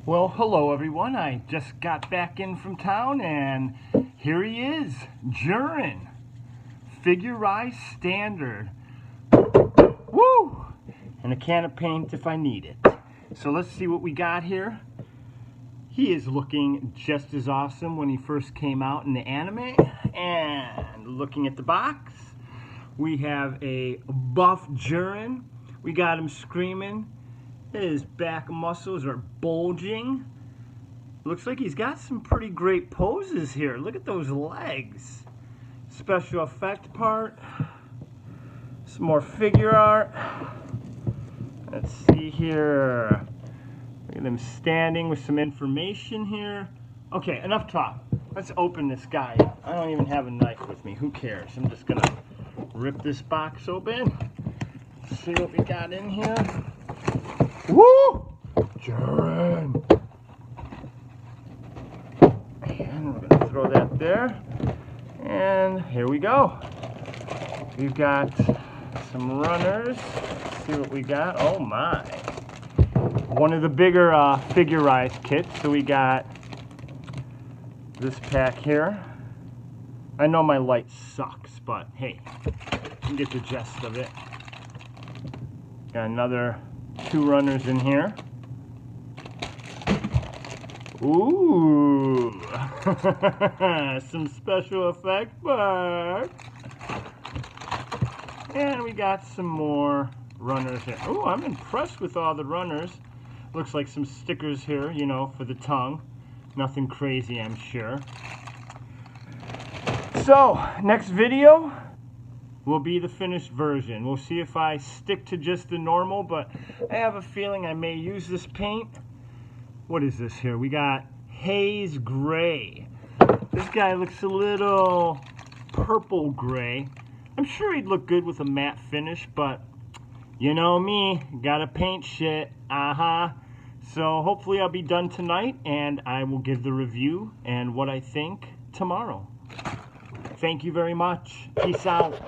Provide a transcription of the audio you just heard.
Well, hello everyone. I just got back in from town and here he is, Jiren. Figurized standard. Woo! And a can of paint if I need it. So let's see what we got here. He is looking just as awesome when he first came out in the anime. And looking at the box, we have a buff Jiren. We got him screaming. His back muscles are bulging. Looks like he's got some pretty great poses here. Look at those legs. Special effect part. Some more figure art. Let's see here. Look at him standing with some information here. Okay, enough talk. Let's open this guy. I don't even have a knife with me. Who cares? I'm just gonna rip this box open. See what we got in here. Woo! Jiren! And we're gonna throw that there. And here we go. We've got some runners. Let's see what we got. Oh my. One of the bigger figurized kits. So we got this pack here. I know my light sucks, but hey, you get the gist of it. Got another 2 runners in here. Ooh, some special effect parts. And we got some more runners here. Ooh, I'm impressed with all the runners. Looks like some stickers here, you know, for the tongue. Nothing crazy, I'm sure. So, next video will be the finished version. We'll see if I stick to just the normal, but I have a feeling I may use this paint. What is this here? We got Haze Gray. This guy looks a little purple gray. I'm sure he'd look good with a matte finish, but you know me, gotta paint shit. So hopefully I'll be done tonight, and I will give the review and what I think tomorrow. Thank you very much. Peace out.